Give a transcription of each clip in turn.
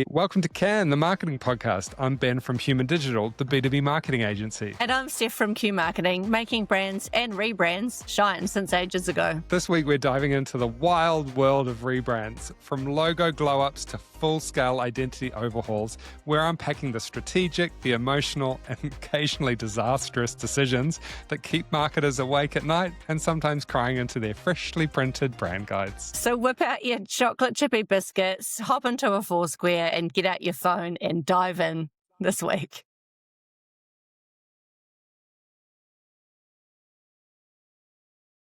Welcome to Can, the marketing podcast. I'm Ben from Human Digital, the B2B marketing agency. And I'm Steph from Q Marketing, making brands and rebrands shine since ages ago. This week, we're diving into the wild world of rebrands. From logo glow-ups to full-scale identity overhauls, we're unpacking the strategic, the emotional, and occasionally disastrous decisions that keep marketers awake at night and sometimes crying into their freshly printed brand guides. So whip out your chocolate chippy biscuits, hop into a Foursquare, and get out your phone and dive in this week.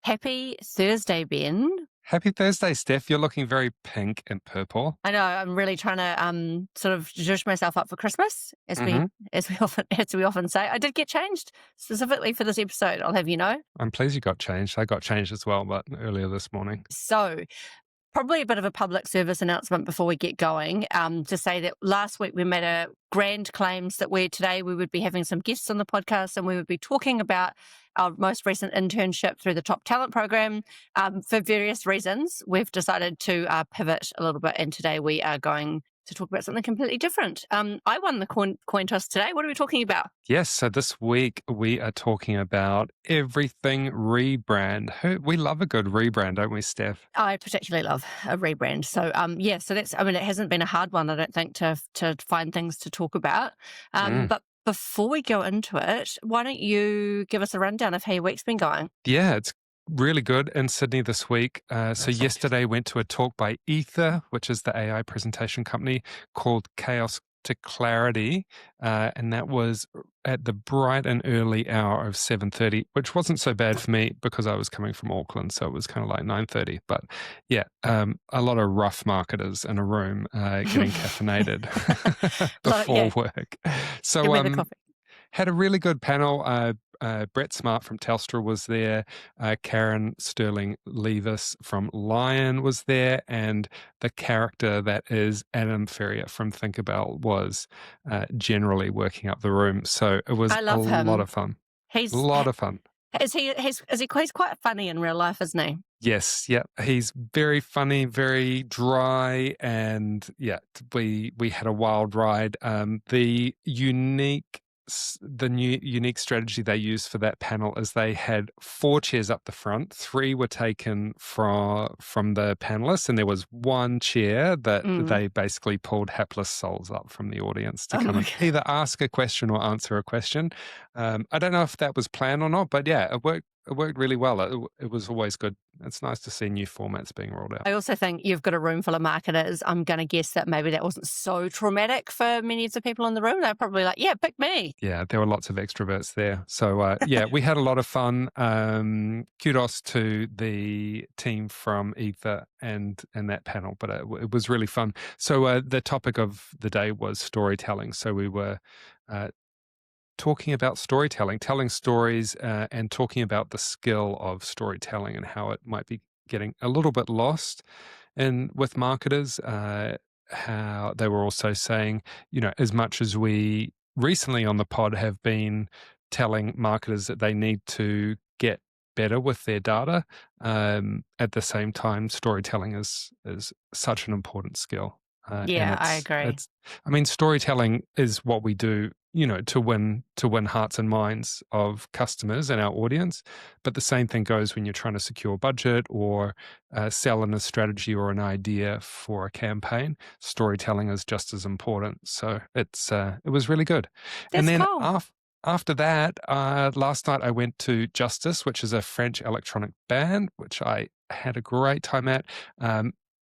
Happy Thursday, Ben. Happy Thursday, Steph. You're looking very pink and purple. I know, I'm really trying to sort of zhuzh myself up for Christmas, as we often say. I did get changed specifically for this episode, I'll have you know. I'm pleased you got changed. I got changed as well, but earlier this morning. So, probably a bit of a public service announcement before we get going, to say that last week we made a grand claims that today we would be having some guests on the podcast and we would be talking about our most recent internship through the Top Talent Program. For various reasons, we've decided to pivot a little bit, and today we are going to talk about something completely different. I won the coin toss today. What are we talking about? Yes, so this week we are talking about everything rebrand. We love a good rebrand, don't we, Steph? I particularly love a rebrand. So, so that's, it hasn't been a hard one, I don't think, to find things to talk about. But before we go into it, why don't you give us a rundown of how your week's been going? Yeah, it's really good in Sydney this week. So yesterday went to a talk by Ether, which is the AI presentation company, called Chaos to Clarity, and that was at the bright and early hour of 7:30, which wasn't so bad for me because I was coming from Auckland, so it was kind of like 9:30. But yeah, a lot of rough marketers in a room getting caffeinated before work. So had a really good panel. Brett Smart from Telstra was there, Karen Sterling-Levis from Lion was there, and the character that is Adam Ferrier from Tinkerbell was generally working up the room. So it was a lot of fun. He's a lot of fun. He's quite funny in real life, isn't he? Yes, yeah. He's very funny, very dry, and yeah, we had a wild ride. The unique strategy they used for that panel is they had 4 chairs up the front. 3 were taken from the panelists, and there was 1 chair that they basically pulled hapless souls up from the audience to come and either ask a question or answer a question. I don't know if that was planned or not, but yeah, it worked really well. It was always good. It's nice to see new formats being rolled out. I also think you've got a room full of marketers. I'm going to guess that maybe that wasn't so traumatic for many of the people in the room. They're probably like, yeah, pick me. Yeah, there were lots of extroverts there. So yeah, we had a lot of fun. Kudos to the team from Ether and that panel, but it was really fun. So the topic of the day was storytelling. So we were talking about storytelling, telling stories, and talking about the skill of storytelling and how it might be getting a little bit lost with marketers. How they were also saying, as much as we recently on the pod have been telling marketers that they need to get better with their data, at the same time, storytelling is such an important skill. Yeah, I agree. Storytelling is what we do, to win hearts and minds of customers and our audience. But the same thing goes when you're trying to secure budget or sell in a strategy or an idea for a campaign. Storytelling is just as important. So it was really good. That's and then cool. After that, last night I went to Justice, which is a French electronic band, which I had a great time at.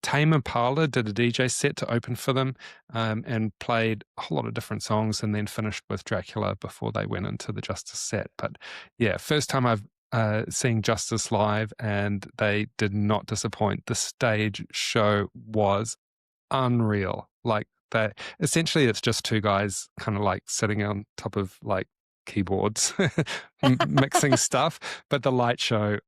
Tame Impala did a DJ set to open for them, and played a whole lot of different songs, and then finished with Dracula before they went into the Justice set. But yeah, first time I've seen Justice live, and they did not disappoint. The stage show was unreal. Like essentially it's just 2 guys kind of like sitting on top of like keyboards mixing stuff, but the light show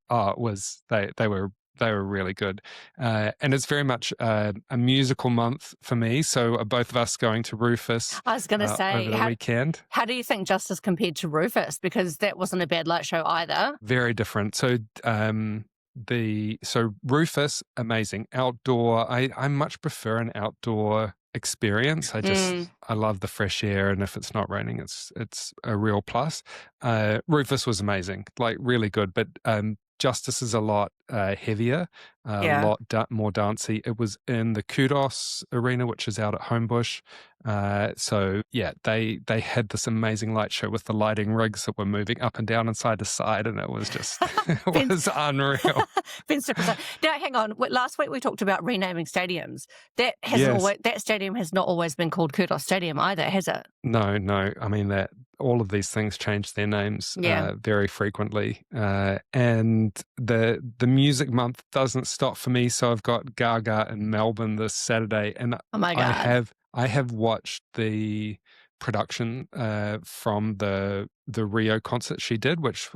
they were really good, and it's very much a musical month for me. So are both of us going to Rufus? I was going to say, over the weekend. How do you think Justice compared to Rufus? Because that wasn't a bad light show either. Very different. So Rufus, amazing outdoor. I much prefer an outdoor experience. I love the fresh air, and if it's not raining, it's a real plus. Rufus was amazing, like really good, but Justice is a lot heavier, a lot more dancey. It was in the Kudos Arena, which is out at Homebush. So yeah, they had this amazing light show with the lighting rigs that were moving up and down and side to side, and it was just it was unreal. Been super excited. Now, hang on. Last week we talked about renaming stadiums. That hasn't that stadium has not always been called Kudos Stadium either, has it? No. I mean that all of these things change their names very frequently, and the music month doesn't stop for me. So I've got Gaga in Melbourne this Saturday, and oh my God. I have watched the production from the Rio concert she did, which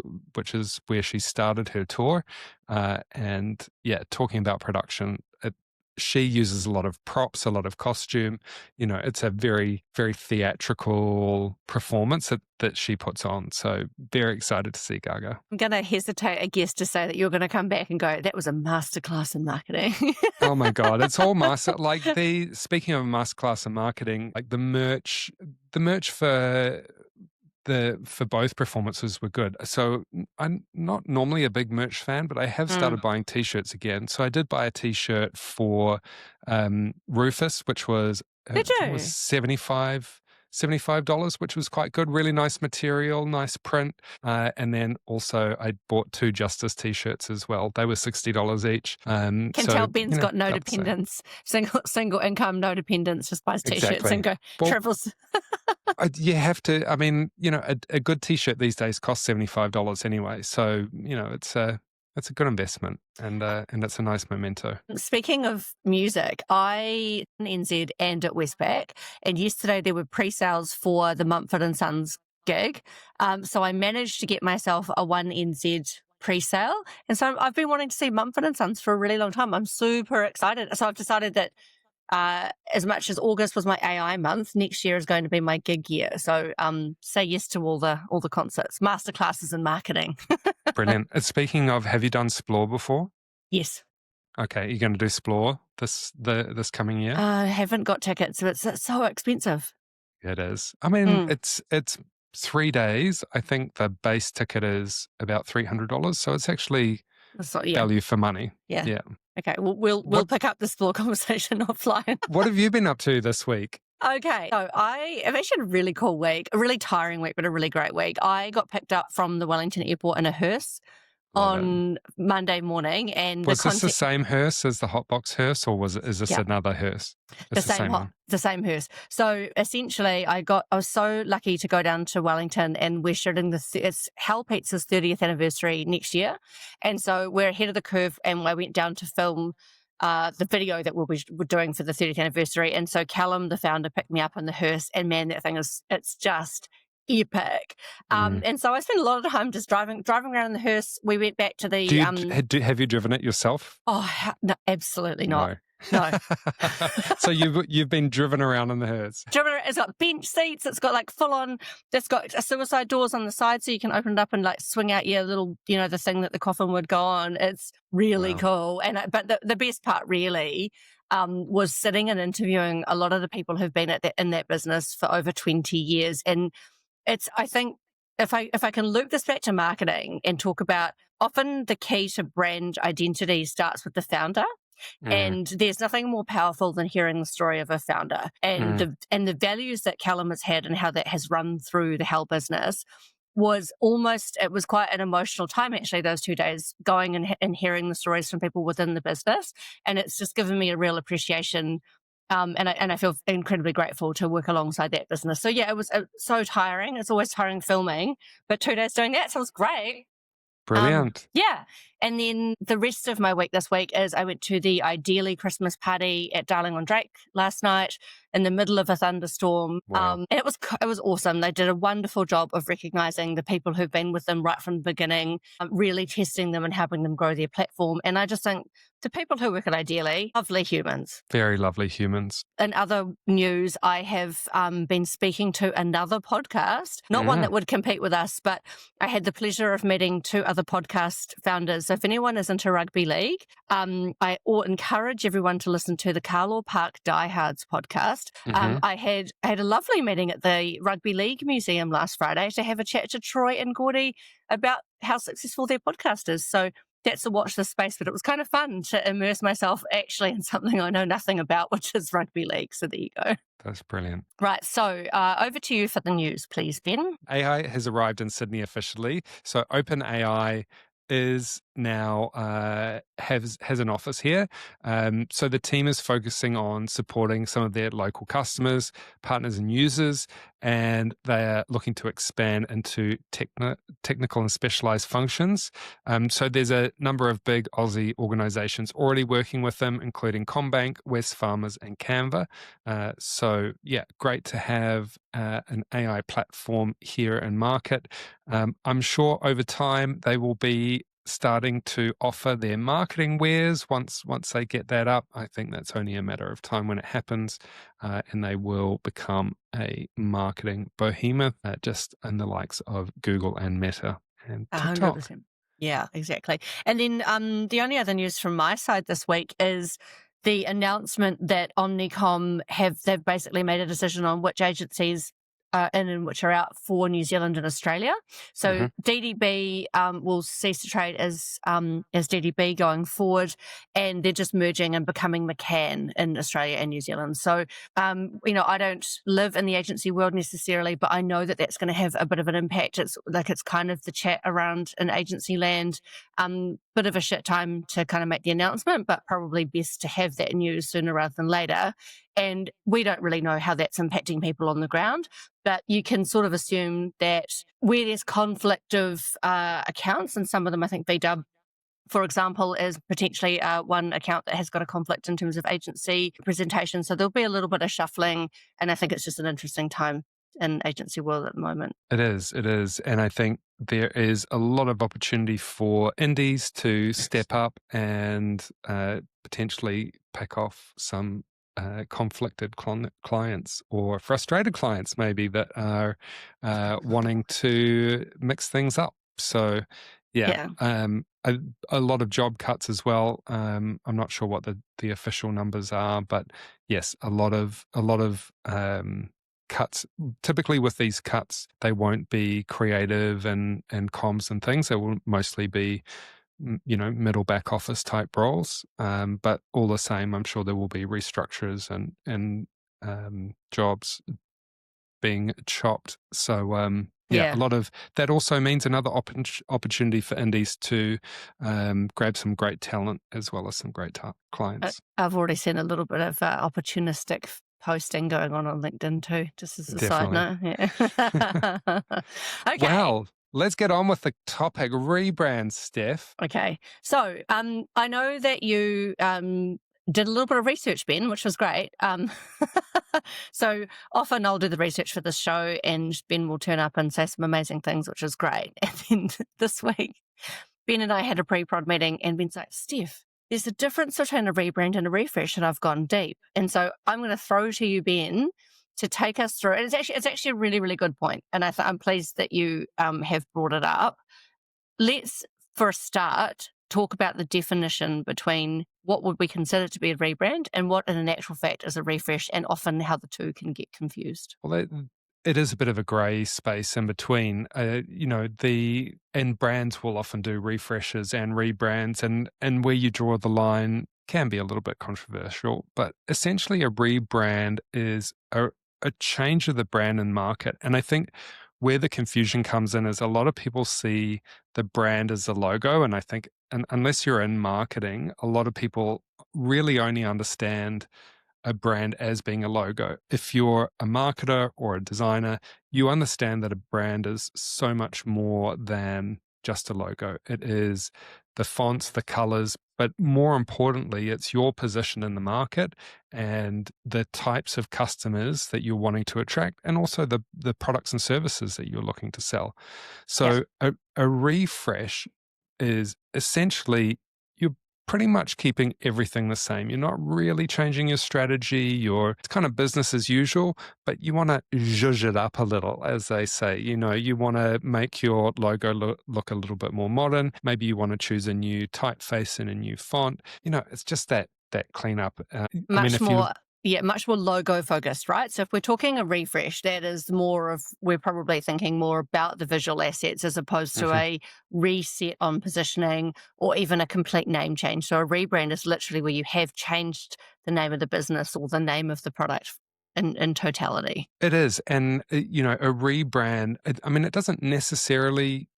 is where she started her tour, and yeah, talking about production. She uses a lot of props, a lot of costume. It's a very, very theatrical performance that she puts on. So very excited to see Gaga. I'm going to hesitate, I guess, to say that you're going to come back and go, that was a masterclass in marketing. Oh my God. It's all master. Like speaking of masterclass in marketing, like the merch for both performances were good. So I'm not normally a big merch fan, but I have started buying T-shirts again. So I did buy a T-shirt for Rufus, which was $75, which was quite good. Really nice material, nice print. And then also I bought 2 Justice T-shirts as well. They were $60 each. Can tell Ben's got no dependents, single income, no dependents, just buys T-shirts and travels. You have to, I mean, a good T-shirt these days costs $75 anyway. So, it's a good investment, and it's a nice memento. Speaking of music, I in NZ and at Westpac, and yesterday there were pre-sales for the Mumford & Sons gig. So I managed to get myself a 1NZ pre-sale. And so I've been wanting to see Mumford & Sons for a really long time. I'm super excited. So I've decided that as much as August was my AI month, next year is going to be my gig year. So say yes to all the concerts, masterclasses in marketing. Brilliant. Speaking of, have you done Splore before? Yes. Okay, you're going to do Splore this coming year? I haven't got tickets, so it's so expensive. It is. I mean, it's 3 days. I think the base ticket is about $300, so it's actually value for money. Yeah. Okay, we'll pick up the Splore conversation offline. What have you been up to this week? Okay, so I have actually had a really cool week, a really tiring week, but a really great week. I got picked up from the Wellington airport in a hearse on Monday morning. And was this the same hearse as the Hotbox hearse, or is this another hearse? The same hearse. So essentially, I was so lucky to go down to Wellington, and we're shooting it's Hell Pizza's 30th anniversary next year, and so we're ahead of the curve. And I went down to film the video that we're doing for the 30th anniversary. And so Callum, the founder, picked me up in the hearse, and man, that thing it's just epic. And so I spent a lot of time just driving around in the hearse. We went back to the... have you driven it yourself? Oh, no, absolutely not. No. So you've been driven around in the hearse. It's got bench seats. It's got like full on. It's got suicide doors on the side, so you can open it up and like swing out your little, the thing that the coffin would go on. It's really cool. And but the best part really was sitting and interviewing a lot of the people who've been in that business for over 20 years. And I think if I can loop this back to marketing and talk about, often the key to brand identity starts with the founder. And there's nothing more powerful than hearing the story of a founder and the values that Callum has had and how that has run through the Hell business it was quite an emotional time actually, those 2 days, going and hearing the stories from people within the business. And it's just given me a real appreciation. And I feel incredibly grateful to work alongside that business. So yeah, it was so tiring. It's always tiring filming, but 2 days doing that sounds great. Brilliant. Yeah. And then the rest of my week this week is I went to the Ideally Christmas party at Darling on Drake last night in the middle of a thunderstorm. Wow. And it was awesome. They did a wonderful job of recognizing the people who've been with them right from the beginning, really testing them and helping them grow their platform. And I just think the people who work at Ideally, lovely humans. Very lovely humans. In other news, I have been speaking to another podcast, not one that would compete with us, but I had the pleasure of meeting 2 other podcast founders So if anyone is into rugby league, I encourage everyone to listen to the Carlaw Park Diehards podcast. I had a lovely meeting at the Rugby League Museum last Friday to have a chat to Troy and Gordy about how successful their podcast is. So that's a watch this space, but it was kind of fun to immerse myself actually in something I know nothing about, which is rugby league. So there you go. That's brilliant. Right. So over to you for the news, please, Ben. AI has arrived in Sydney officially. So OpenAI is now has an office here. So the team is focusing on supporting some of their local customers, partners, and users, and they are looking to expand into technical and specialized functions. So there's a number of big Aussie organizations already working with them, including CommBank, Wesfarmers, and Canva. So yeah, great to have an AI platform here in market. I'm sure over time they will be starting to offer their marketing wares once they get that up. I think that's only a matter of time when it happens, and they will become a marketing behemoth, just in the likes of Google and Meta and TikTok. 100%. Yeah, exactly. And then the only other news from my side this week is the announcement that Omnicom they've basically made a decision on which agencies in and which are out for New Zealand and Australia. So DDB will cease to trade as DDB going forward, and they're just merging and becoming McCann in Australia and New Zealand. So, I don't live in the agency world necessarily, but I know that that's going to have a bit of an impact. It's kind of the chat around in agency land. Bit of a shit time to kind of make the announcement, but probably best to have that news sooner rather than later. And we don't really know how that's impacting people on the ground, but you can sort of assume that where there's conflict of accounts, and some of them, I think VW, for example, is potentially one account that has got a conflict in terms of agency presentation. So there'll be a little bit of shuffling, and I think it's just an interesting time in agency world at the moment. It is. And I think there is a lot of opportunity for indies to step up and potentially pick off some conflicted clients or frustrated clients maybe that are wanting to mix things up. So yeah. A lot of job cuts as well. I'm not sure what the official numbers are, but yes, a lot of cuts. Typically with these cuts, they won't be creative and comms and things. They will mostly be middle back office type roles. But all the same, I'm sure there will be restructures and jobs being chopped. So a lot of that also means another opportunity for indies to grab some great talent as well as some great clients. I've already seen a little bit of opportunistic posting going on LinkedIn too, just as a side note. Yeah. Okay. Well, let's get on with the topic, Rebrand, Steph. Okay. So I know that you did a little bit of research, Ben, which was great. So often I'll do the research for this show and Ben will turn up and say some amazing things, which is great. And then this week, Ben and I had a pre-prod meeting and Ben's like, Steph, there's a difference between a rebrand and a refresh, and I've gone deep. And so I'm going to throw to you, Ben, to take us through. It's actually a really, really good point. And I'm pleased that you have brought it up. Let's, for a start, talk about the definition between what would we consider to be a rebrand and what in an actual fact is a refresh, and often how the two can get confused. Well, it is a bit of a grey space in between. And brands will often do refreshes and rebrands, and where you draw the line can be a little bit controversial. But essentially, a rebrand is a change of the brand and market. And I think where the confusion comes in is a lot of people see the brand as a logo. And I think unless you're in marketing, a lot of people really only understand a brand as being a logo. If you're a marketer or a designer, you understand that a brand is so much more than just a logo. It is the fonts, the colors, but more importantly, it's your position in the market and the types of customers that you're wanting to attract, and also the products and services that you're looking to sell. So a refresh is essentially pretty much keeping everything the same. You're not really changing your strategy. It's kind of business as usual, but you want to zhuzh it up a little, as they say. You want to make your logo look a little bit more modern. Maybe you want to choose a new typeface and a new font. It's just that cleanup. Much more logo focused, right? So if we're talking a refresh, that is we're probably thinking more about the visual assets as opposed to a reset on positioning or even a complete name change. So a rebrand is literally where you have changed the name of the business or the name of the product in totality. It is. And, a rebrand, it doesn't necessarily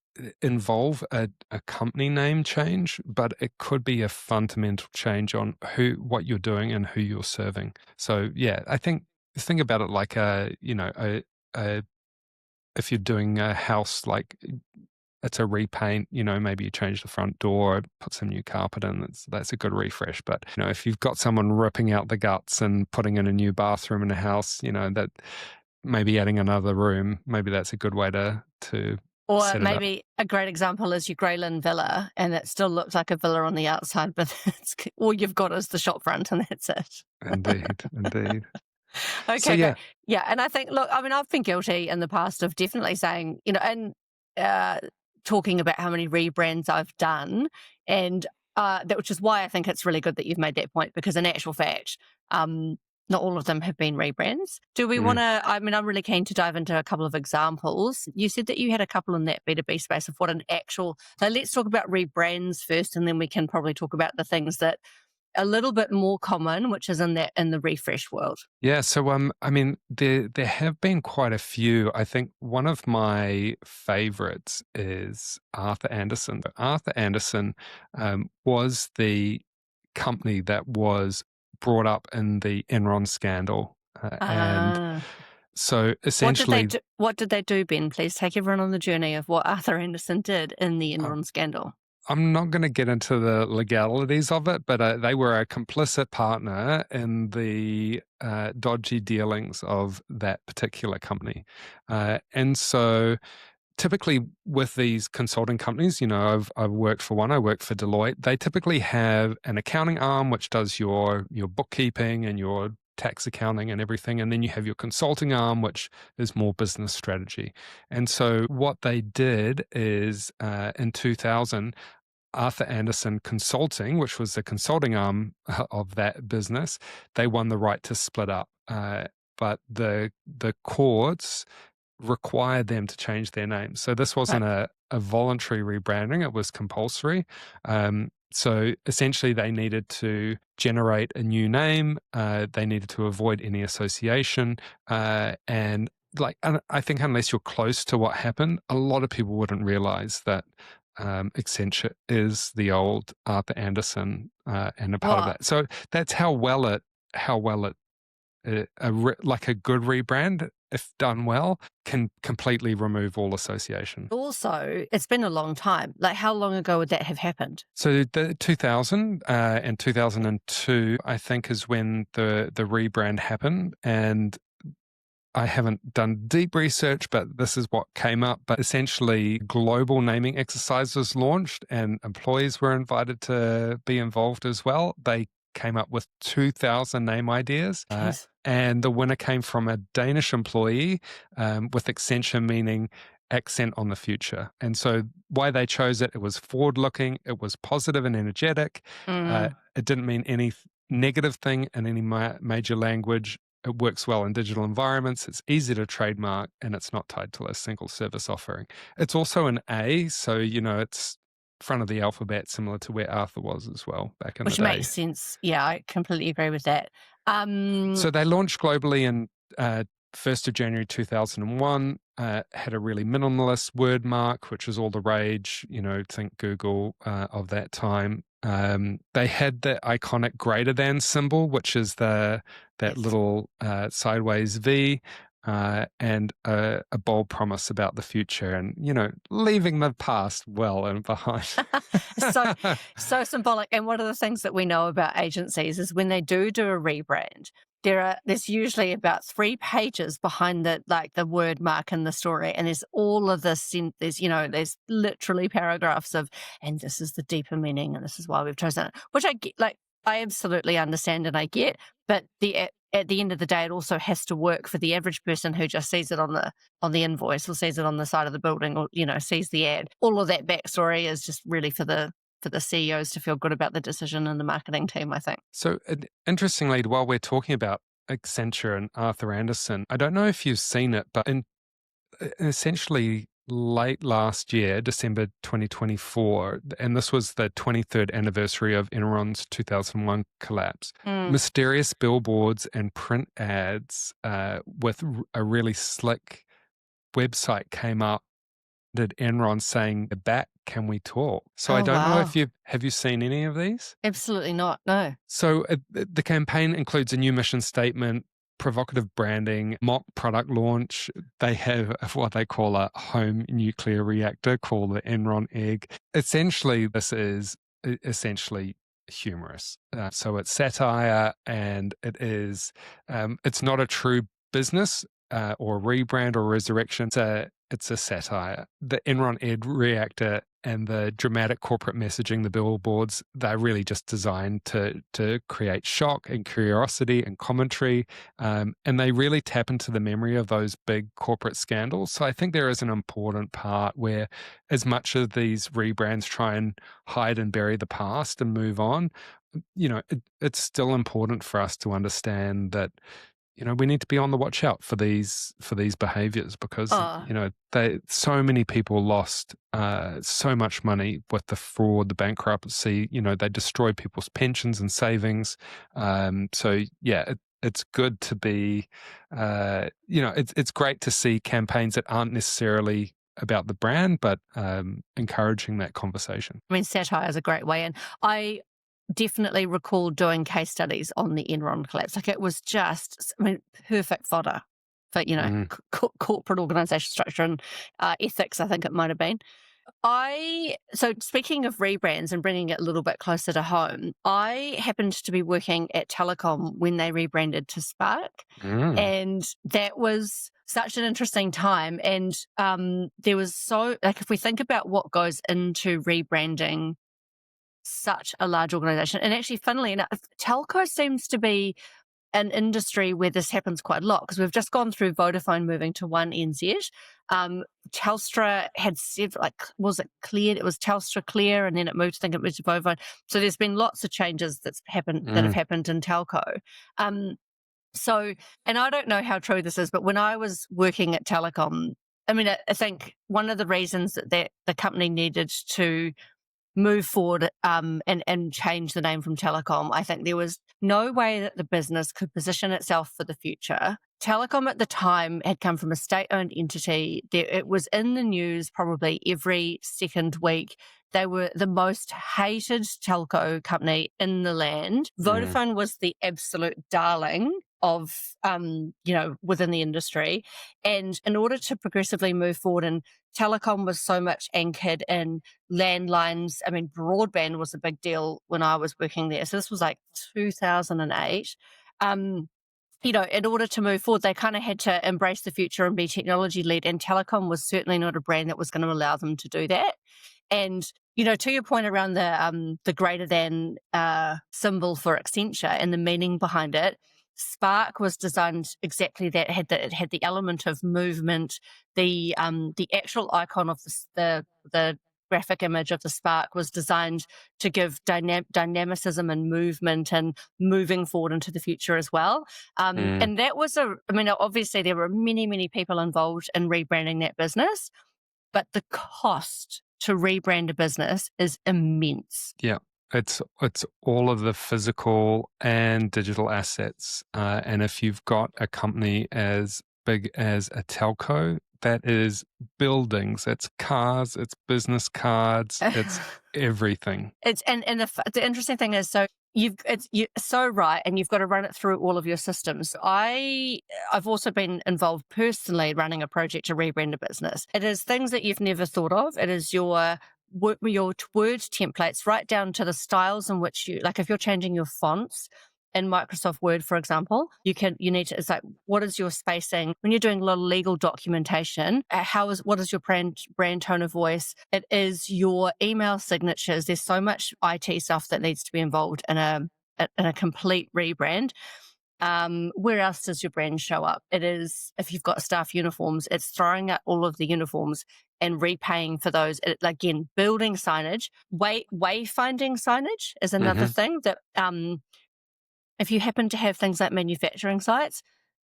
involve a company name change, but it could be a fundamental change on what you're doing and who you're serving. So yeah, I think about it like if you're doing a house, like it's a repaint, maybe you change the front door, put some new carpet in, that's a good refresh. But if you've got someone ripping out the guts and putting in a new bathroom in a house, that maybe adding another room, maybe that's a good way to or maybe a great example is your Greyland Villa, and it still looks like a villa on the outside, but all you've got is the shop front, and that's it. Indeed. Okay, so, yeah. Yeah, and I think, look, I've been guilty in the past of definitely saying, and talking about how many rebrands I've done, and which is why I think it's really good that you've made that point, because in actual fact, not all of them have been rebrands. Do we want to, I'm really keen to dive into a couple of examples. You said that you had a couple in that B2B space of what an actual, so let's talk about rebrands first, and then we can probably talk about the things that a little bit more common, which is in the refresh world. Yeah. So, there have been quite a few. I think one of my favorites is Arthur Andersen. Arthur Andersen was the company that was brought up in the Enron scandal. And so essentially... What did they do, Ben? Please take everyone on the journey of what Arthur Andersen did in the Enron scandal. I'm not going to get into the legalities of it, but they were a complicit partner in the dodgy dealings of that particular company. And so typically with these consulting companies, I've worked for one, I work for Deloitte. They typically have an accounting arm, which does your bookkeeping and your tax accounting and everything. And then you have your consulting arm, which is more business strategy. And so what they did is in 2000, Arthur Andersen Consulting, which was the consulting arm of that business, they won the right to split up. But the courts required them to change their name. So this wasn't a voluntary rebranding, it was compulsory. So essentially they needed to generate a new name, they needed to avoid any association, and I think unless you're close to what happened, a lot of people wouldn't realize that Accenture is the old Arthur Andersen and a part of that. So that's how well it like a good rebrand, if done well, can completely remove all association. Also, it's been a long time. Like, how long ago would that have happened? So the 2000 and 2002, I think, is when the rebrand happened. And I haven't done deep research, but this is what came up. But essentially, global naming exercise was launched and employees were invited to be involved as well. They came up with 2,000 name ideas. And the winner came from a Danish employee with Accenture, meaning accent on the future. And so why they chose it was forward-looking, it was positive and energetic. It didn't mean any negative thing in any major language. It works well in digital environments. It's easy to trademark, and it's not tied to a single service offering. It's also an A, so, it's front of the alphabet, similar to where Arthur was as well back in the day. Which makes sense. Yeah, I completely agree with that. So they launched globally in 1st of January 2001, had a really minimalist word mark, which was all the rage, think Google of that time. They had the iconic greater than symbol, which is that little sideways V, and a bold promise about the future and, leaving the past well and behind. So symbolic. And one of the things that we know about agencies is when they do a rebrand, there's usually about 3 pages behind the word mark in the story, and there's all of this. There's literally paragraphs of, and this is the deeper meaning, and this is why we've chosen it, which I get, I absolutely understand and I get, but at the end of the day, it also has to work for the average person who just sees it on the invoice or sees it on the side of the building or sees the ad. All of that backstory is just really for the CEOs to feel good about the decision and the marketing team, I think. So, interestingly, while we're talking about Accenture and Arthur Andersen, I don't know if you've seen it, but essentially late last year, December 2024, and this was the 23rd anniversary of Enron's 2001 collapse, mysterious billboards and print ads with a really slick website came up, did Enron saying, "Back, can we talk?" So I don't know if have you seen any of these? Absolutely not, no. So the campaign includes a new mission statement, provocative branding, mock product launch. They have what they call a home nuclear reactor called the Enron egg. Essentially, this is essentially humorous. So it's satire, and it's not a true business or rebrand or resurrection. It's a satire. The Enron egg reactor and the dramatic corporate messaging, the billboards, they're really just designed to create shock and curiosity and commentary. And they really tap into the memory of those big corporate scandals. So I think there is an important part where, as much as these rebrands try and hide and bury the past and move on, it's still important for us to understand that we need to be on the watch out for these behaviors because so many people lost so much money with the fraud, the bankruptcy. They destroyed people's pensions and savings. So yeah, it's good to be. It's great to see campaigns that aren't necessarily about the brand, but encouraging that conversation. I mean, satire is a great way, and I definitely recall doing case studies on the Enron collapse. It was just, perfect fodder for, corporate organisation structure and ethics, I think it might have been. So speaking of rebrands and bringing it a little bit closer to home, I happened to be working at Telecom when they rebranded to Spark. And that was such an interesting time. And there was if we think about what goes into rebranding such a large organization. And actually, funnily enough, telco seems to be an industry where this happens quite a lot because we've just gone through Vodafone moving to One NZ. Telstra had was it cleared? It was Telstra Clear, and then it moved to Vodafone. So there's been lots of changes that have happened in telco. So, and I don't know how true this is, but when I was working at Telecom, I think one of the reasons that the company needed to move forward and change the name from Telecom, I think there was no way that the business could position itself for the future. Telecom at the time had come from a state-owned entity. It was in the news probably every second week. They were the most hated telco company in the land. Vodafone was the absolute darling of, within the industry. And in order to progressively move forward, and Telecom was so much anchored in landlines. Broadband was a big deal when I was working there. So this was 2008. In order to move forward, they kind of had to embrace the future and be technology led. And Telecom was certainly not a brand that was going to allow them to do that. And, to your point around the greater than symbol for Accenture and the meaning behind it, Spark was designed exactly that. It had the element of movement. The actual icon of the graphic image of the Spark was designed to give dynamicism and movement and moving forward into the future as well. And that was obviously there were many, many people involved in rebranding that business, but the cost to rebrand a business is immense. Yeah. It's all of the physical and digital assets. And if you've got a company as big as a telco, that is buildings, it's cars, it's business cards, it's everything. The interesting thing is, so you're so right, and you've got to run it through all of your systems. I've also been involved personally running a project to rebrand a business. It is things that you've never thought of. It is your word templates right down to the styles in which if you're changing your fonts, in Microsoft Word, for example, it's like, what is your spacing? When you're doing a lot of legal documentation, what is your brand tone of voice? It is your email signatures. There's so much IT stuff that needs to be involved in a complete rebrand. Where else does your brand show up? It is, if you've got staff uniforms, it's throwing out all of the uniforms and repaying for those. Again, building signage, wayfinding signage is another thing that, if you happen to have things like manufacturing sites,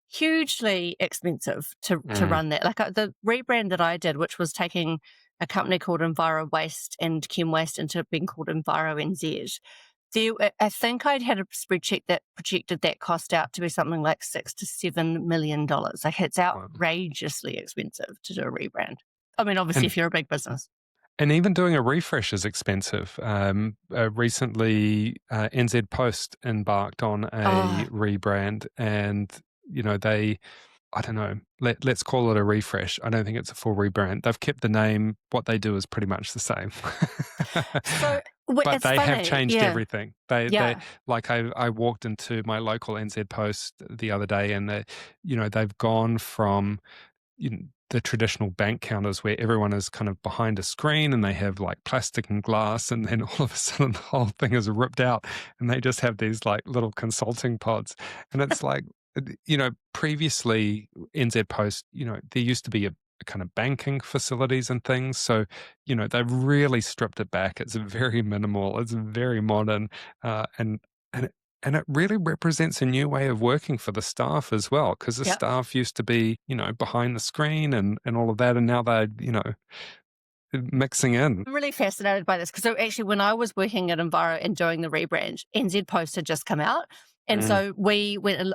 hugely expensive to run that. Like the rebrand that I did, which was taking a company called Enviro Waste and Chem Waste into being called Enviro NZ. I think I'd had a spreadsheet that projected that cost out to be something like $6 to $7 million. Like it's outrageously expensive to do a rebrand. I mean, obviously, if you're a big business. And even doing a refresh is expensive. Recently, NZ Post embarked on a rebrand, and I don't know, let's call it a refresh. I don't think it's a full rebrand. They've kept the name. What they do is pretty much the same. But they have changed everything. They like I walked into my local NZ Post the other day, and they've gone from the traditional bank counters where everyone is kind of behind a screen and they have like plastic and glass, and then all of a sudden the whole thing is ripped out and they just have these like little consulting pods. And it's like, previously NZ Post, there used to be a kind of banking facilities and things. So, they've really stripped it back. It's very minimal. It's very modern. And it really represents a new way of working for the staff as well, because the staff used to be, behind the screen and all of that. And now they're, mixing in. I'm really fascinated by this because actually when I was working at Enviro and doing the rebrand, NZ Post had just come out. And so we went,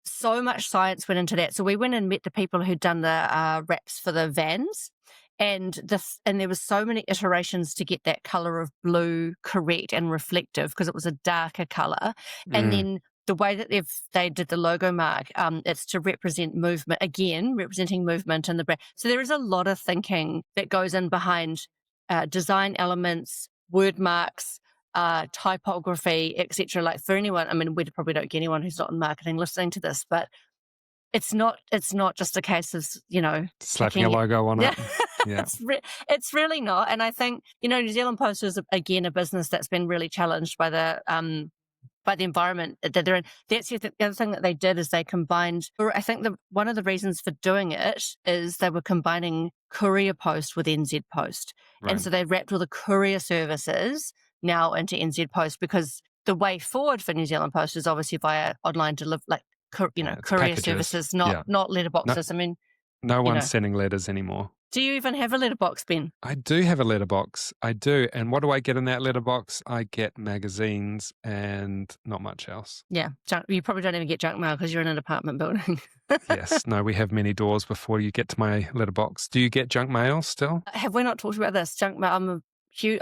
so much science went into that. So we went and met the people who'd done the wraps for the vans. And there was so many iterations to get that color of blue correct and reflective because it was a darker color. And then the way that they did the logo mark, it's to represent movement, again, representing movement in the brand. So there is a lot of thinking that goes in behind design elements, word marks, typography, etc. Like for anyone, I mean, we probably don't get anyone who's not in marketing listening to this, but it's not just a case of, slapping a logo on it. Yeah. It's really not. And I think, New Zealand Post is, again, a business that's been really challenged by the environment that they're in. That's the other thing that they did is they combined, or I think one of the reasons for doing it is they were combining Courier Post with NZ Post. Right. And so they wrapped all the courier services now into NZ Post, because the way forward for New Zealand Post is obviously via online courier packages. Services, not letterboxes. No one's sending letters anymore. Do you even have a letterbox, Ben? I do have a letterbox. I do. And what do I get in that letterbox? I get magazines and not much else. Yeah. You probably don't even get junk mail because you're in an apartment building. Yes. No, we have many doors before you get to my letterbox. Do you get junk mail still? Have we not talked about this? Junk mail.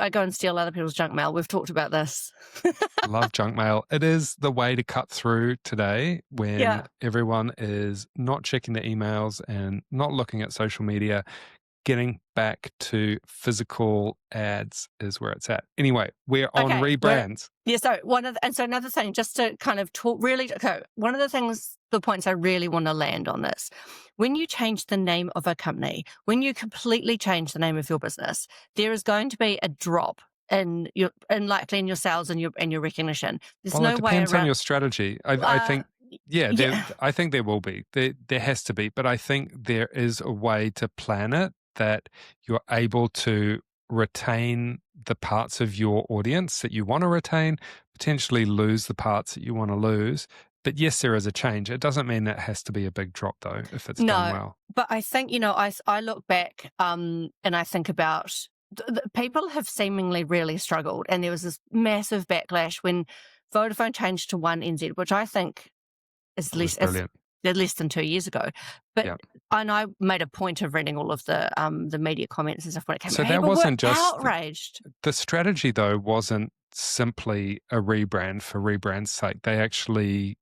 I go and steal other people's junk mail. We've talked about this. I love junk mail. It is the way to cut through today when everyone is not checking their emails and not looking at social media. Getting back to physical ads is where it's at. Anyway, we're on rebrands. So another thing, just to kind of talk really, one of the points I really want to land on this, when you change the name of a company, when you completely change the name of your business, there is going to be a drop likely in your sales and your recognition. There's no way around. It depends on your strategy. I think. I think there will be. There has to be. But I think there is a way to plan it that you're able to retain the parts of your audience that you want to retain, potentially lose the parts that you want to lose. But yes, there is a change. It doesn't mean that has to be a big drop, though, if it's done well. But I think, I look back and I think about people have seemingly really struggled. And there was this massive backlash when Vodafone changed to One NZ, which I think is less than 2 years ago. But and I made a point of reading all of the media comments and stuff when it came out. So that wasn't just outraged. The strategy, though, wasn't simply a rebrand for rebrand's sake. They actually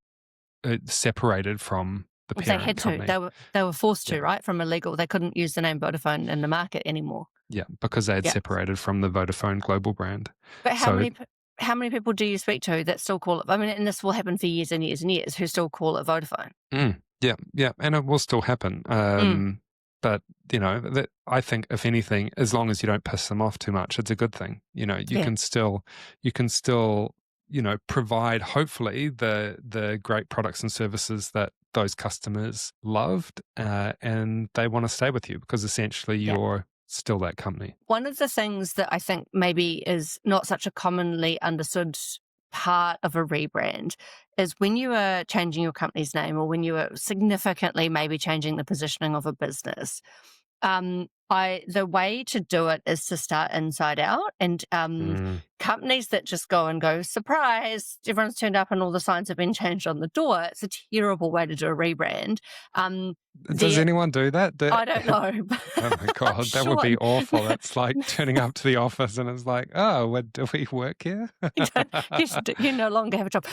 separated from the parent They had company. to. They were forced to, right? From illegal. They couldn't use the name Vodafone in the market anymore. Yeah, because they had separated from the Vodafone global brand. But how how many people do you speak to that still call it? I mean, and this will happen for years and years and years, who still call it Vodafone. Yeah, and it will still happen. But I think if anything, as long as you don't piss them off too much, it's a good thing. You can still, provide hopefully the great products and services that those customers loved, and they want to stay with you because essentially you're still that company. One of the things that I think maybe is not such a commonly understood part of a rebrand is when you are changing your company's name, or when you are significantly maybe changing the positioning of a business. The way to do it is to start inside out, and companies that just go, surprise, everyone's turned up and all the signs have been changed on the door. It's a terrible way to do a rebrand. Does anyone do that? I don't know. Oh my God, that would be awful. It's like turning up to the office and it's like, oh, do we work here? You no longer have a job.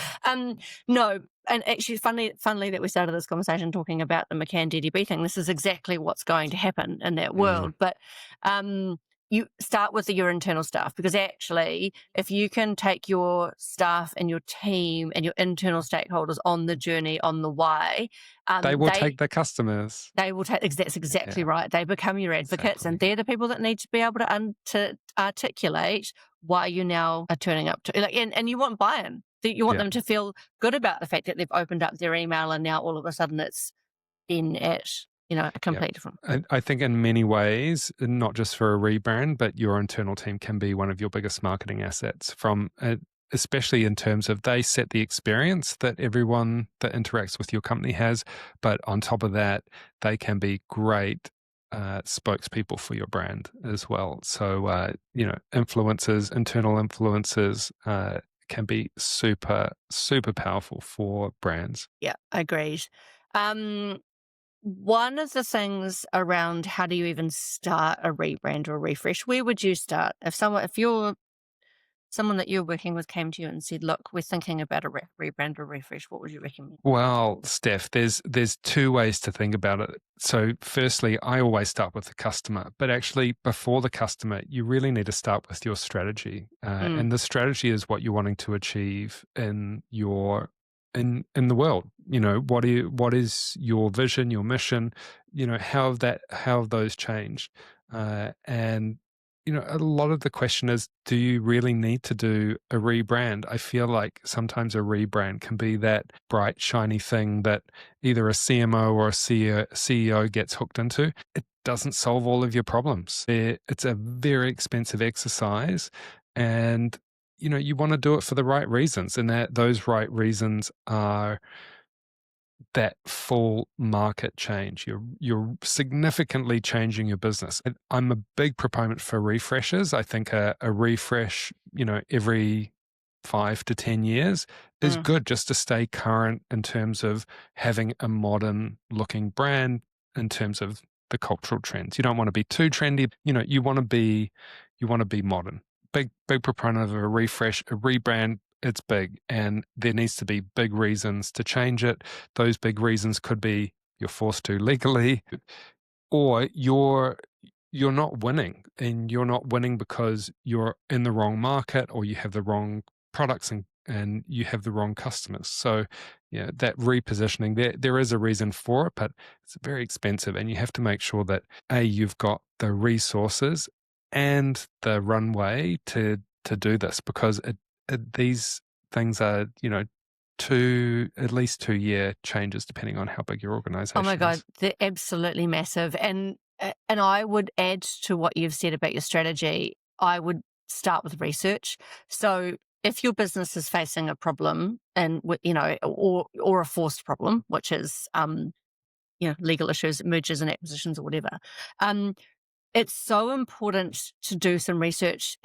No, and actually, funnily that we started this conversation talking about the McCann DDB thing. This is exactly what's going to happen in that world. But you start with your internal staff, because actually, if you can take your staff and your team and your internal stakeholders on the journey, on the why, they will take the customers. They will take. That's exactly right. They become your advocates, and they're the people that need to be able to articulate why you now are turning up to. And you want buy-in. You want them to feel good about the fact that they've opened up their email and now all of a sudden it's been at a complete different. I think in many ways, not just for a rebrand, but your internal team can be one of your biggest marketing assets, especially in terms of they set the experience that everyone that interacts with your company has. But on top of that, they can be great spokespeople for your brand as well. So, influencers, internal influencers, can be super, super powerful for brands. Yeah, agreed. One of the things around how do you even start a rebrand or a refresh, where would you start? If someone that you're working with came to you and said, look, we're thinking about a rebrand or refresh, what would you recommend? Well, Steph, there's two ways to think about it. So firstly, I always start with the customer, but actually before the customer, you really need to start with your strategy. And the strategy is what you're wanting to achieve in the world. What is your vision, your mission, how have those changed? And a lot of the question is, do you really need to do a rebrand? I feel like sometimes a rebrand can be that bright, shiny thing that either a CMO or a CEO gets hooked into. It doesn't solve all of your problems. It's a very expensive exercise, and you want to do it for the right reasons, and those right reasons are that full market change. You're significantly changing your business. I'm a big proponent for refreshes. I think a refresh, every 5 to 10 years is good, just to stay current in terms of having a modern looking brand, in terms of the cultural trends. You don't want to be too trendy. You want to be modern. Big proponent of a refresh, a rebrand. It's big, and there needs to be big reasons to change it. Those big reasons could be you're forced to legally, or you're not winning, and you're not winning because you're in the wrong market, or you have the wrong products and you have the wrong customers. So that repositioning, there is a reason for it, but it's very expensive, and you have to make sure that you've got the resources and the runway to do this, because these things are, at least 2-year changes, depending on how big your organization is. Oh my God, they're absolutely massive. And I would add to what you've said about your strategy, I would start with research. So if your business is facing a problem, and or a forced problem, which is legal issues, mergers and acquisitions or whatever, it's so important to do some research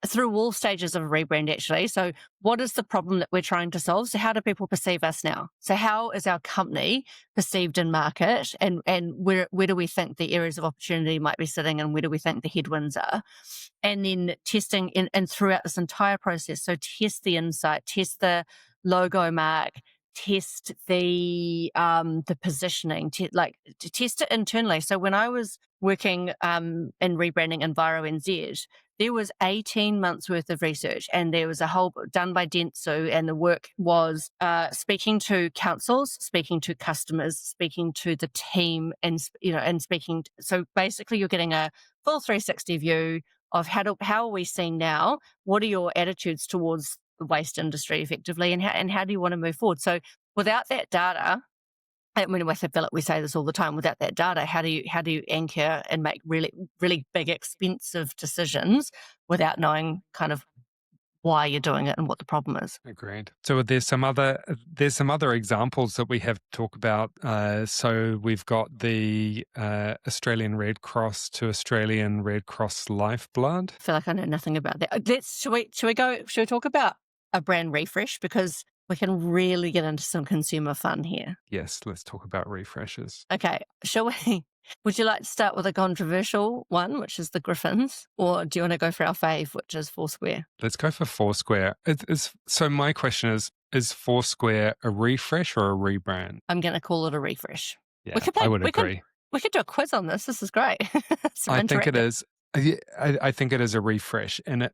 through all stages of a rebrand, actually. So what is the problem that we're trying to solve? So how do people perceive us now? So how is our company perceived in market, and where do we think the areas of opportunity might be sitting, and where do we think the headwinds are? And then testing and throughout this entire process. So test the insight, test the logo mark, test the positioning, to test it internally. So when I was working in rebranding EnviroNZ, there was 18 months worth of research, and there was a whole done by Dentsu, and the work was speaking to councils, speaking to customers, speaking to the team, and speaking. So basically, you're getting a full 360 view of how are we seeing now? What are your attitudes towards the waste industry, effectively, and how do you want to move forward? So without that data, I mean, I feel like we say this all the time. Without that data, how do you anchor and make really, really big, expensive decisions without knowing kind of why you're doing it and what the problem is? Agreed. So there's some other examples that we have to talk about. So we've got the Australian Red Cross to Australian Red Cross Lifeblood. I feel like I know nothing about that. Should we talk about a brand refresh, because we can really get into some consumer fun here. Yes, let's talk about refreshes. Okay, shall we? Would you like to start with a controversial one, which is the Griffins, or do you want to go for our fave, which is Foursquare? Let's go for Foursquare. So my question is Foursquare a refresh or a rebrand? I'm going to call it a refresh. Yeah, I would agree. We could do a quiz on this. This is great. I think it is. I think it is a refresh, and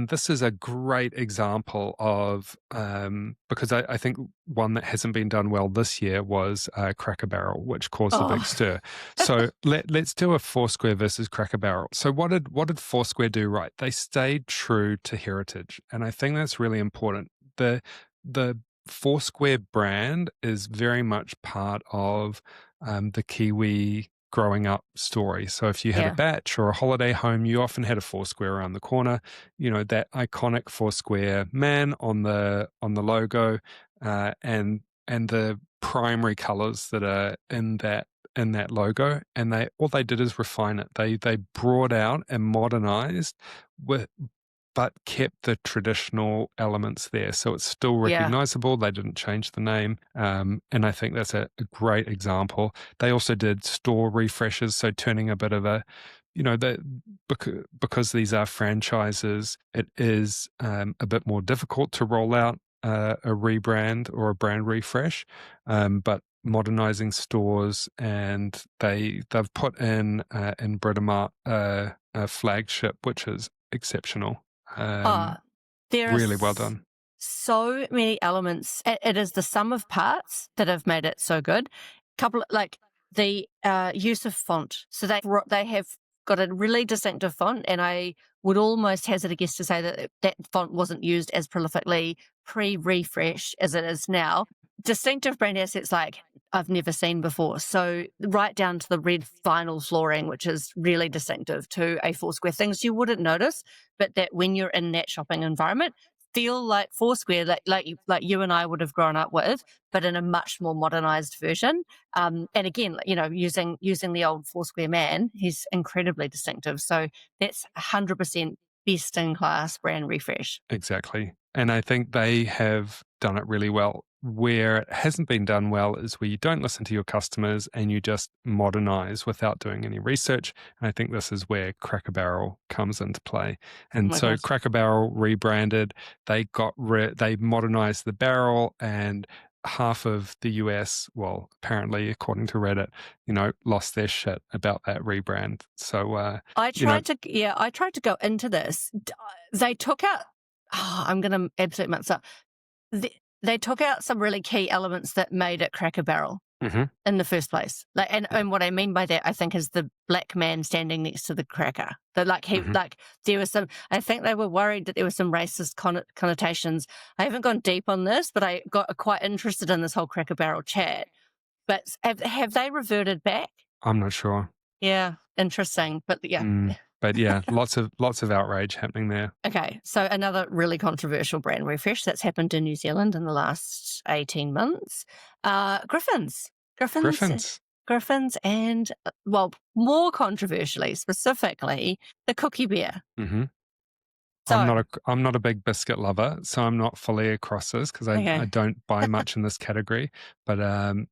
this is a great example of because I think one that hasn't been done well this year was Cracker Barrel, which caused a big stir. So let's do a Foursquare versus Cracker Barrel. So what did Foursquare do right? They stayed true to heritage, and I think that's really important. The Foursquare brand is very much part of the Kiwi growing up story. So if you had a batch or a holiday home, you often had a Foursquare around the corner. You know, that iconic Foursquare man on the logo, and the primary colors that are in that logo. And all they did is refine it. They brought out and modernized but kept the traditional elements there. So it's still recognizable. They didn't change the name. And I think that's a great example. They also did store refreshes. So turning a bit of a, because these are franchises, it is a bit more difficult to roll out a rebrand or a brand refresh. But modernizing stores, and they've put in Britomart a flagship, which is exceptional. Really well done. So many elements. It is the sum of parts that have made it so good. Couple like the use of font. So they have got a really distinctive font, and I would almost hazard a guess to say that font wasn't used as prolifically pre-refresh as it is now. Distinctive brand assets like I've never seen before. So right down to the red vinyl flooring, which is really distinctive to a Foursquare. Things you wouldn't notice, but that when you're in that shopping environment, feel like Foursquare, like you and I would have grown up with, but in a much more modernized version. And again, using the old Foursquare man, he's incredibly distinctive. So that's 100% best in class brand refresh. Exactly. And I think they have done it really well. Where it hasn't been done well is where you don't listen to your customers and you just modernize without doing any research. And I think this is where Cracker Barrel comes into play. And so Cracker Barrel rebranded, they modernized the barrel, and half of the US, well, apparently, according to Reddit, lost their shit about that rebrand. So I tried to go into this. They took out, I'm going to absolutely mess up. They took out some really key elements that made it Cracker Barrel in the first place. And what I mean by that, I think, is the black man standing next to the cracker. There was some. I think they were worried that there were some racist connotations. I haven't gone deep on this, but I got quite interested in this whole Cracker Barrel chat. But have they reverted back? I'm not sure. Yeah, interesting. But yeah. But yeah, lots of outrage happening there. Okay, so another really controversial brand refresh that's happened in New Zealand in the last 18 months. Griffins, and, well, more controversially, specifically, the Cookie Bear. Mm-hmm. So, I'm not a big biscuit lover, so I'm not fully across this because I don't buy much in this category. But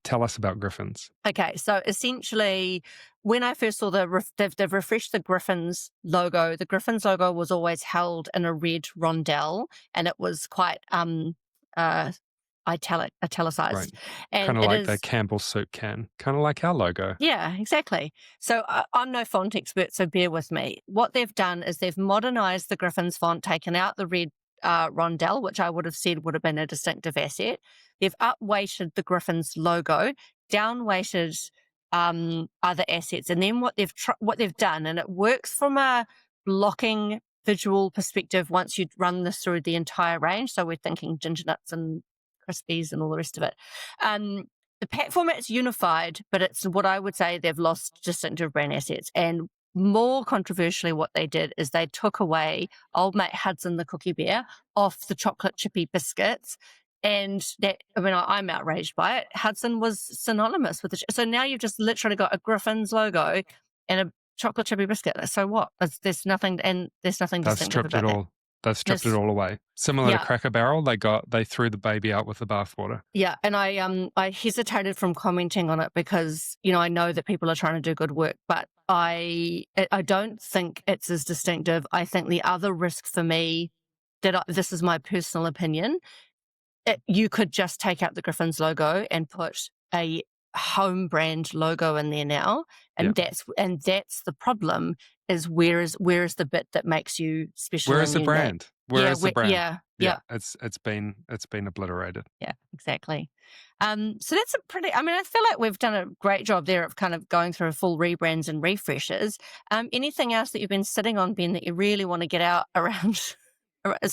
tell us about Griffins. Okay, so essentially, when I first saw they've refreshed the Griffins logo. The Griffins logo was always held in a red rondelle, and it was quite italicized. Right. And Kind of it like is, the Campbell soup can, kind of like our logo. yeah, exactly. So I'm no font expert, so bear with me. What they've done is they've modernized the Griffins font, taken out the red rondelle, which I would have said would have been a distinctive asset. They've upweighted the Griffins logo, downweighted other assets, and then what they've done, and it works from a blocking visual perspective once you run this through the entire range. So we're thinking ginger nuts and crispies and all the rest of it. The pack format's unified, but it's what I would say they've lost distinctive brand assets. And more controversially, what they did is they took away old mate Hudson the Cookie Bear off the chocolate chippy biscuits. And that, I mean, I'm outraged by it. Hudson was synonymous with it. So now you've just literally got a Griffin's logo and a chocolate chippy biscuit. So what? There's nothing They've distinctive stripped it about that. all. They've stripped it all away. Similar to Yeah. Cracker Barrel, they threw the baby out with the bathwater. Yeah, and I hesitated from commenting on it because, you know, I know that people are trying to do good work, but I don't think it's as distinctive. I think the other risk for me, this is my personal opinion, you could just take out the Griffins logo and put a home brand logo in there now, and that's the problem. Is where is the bit that makes you special? Where is the brand? Where is the brand? Yeah. It's been obliterated. Yeah, exactly. So that's a pretty, I mean, I feel like we've done a great job there of kind of going through full rebrands and refreshes. Anything else that you've been sitting on, Ben, that you really want to get out around?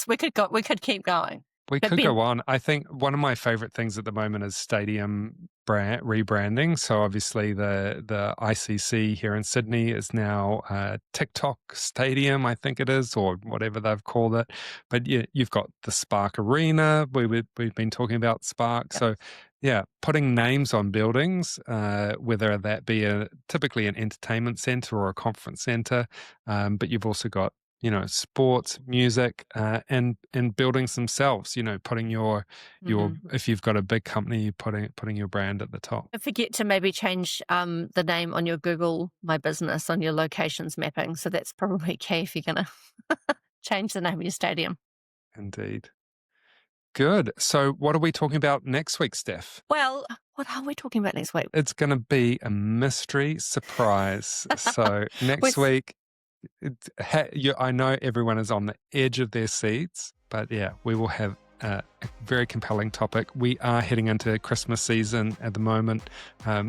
We could keep going. We But could Ben, go on. I think one of my favorite things at the moment is stadium rebranding. So obviously the ICC here in Sydney is now TikTok Stadium, I think it is, or whatever they've called it. But yeah, you've got the Spark Arena. We've been talking about Spark. Yeah. So yeah, putting names on buildings, whether that be typically an entertainment center or a conference center, but you've also got, you know, sports, music, and buildings themselves, you know, putting your if you've got a big company, putting your brand at the top. don't forget to maybe change the name on your Google My Business on your locations mapping. So that's probably key if you're going to change the name of your stadium. Indeed. Good. So what are we talking about next week, Steph? Well, what are we talking about next week? It's going to be a mystery surprise. So next week, I know everyone is on the edge of their seats, but yeah, we will have a very compelling topic. We are heading into Christmas season at the moment,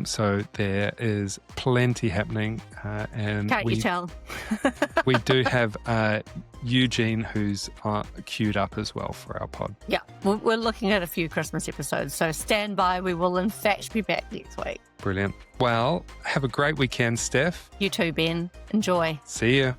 so there is plenty happening. And Can't you tell? we do have Eugene, who's queued up as well for our pod. Yeah, we're looking at a few Christmas episodes, so stand by. We will in fact be back next week. Brilliant. Well, have a great weekend, Steph. You too, Ben. Enjoy. See ya.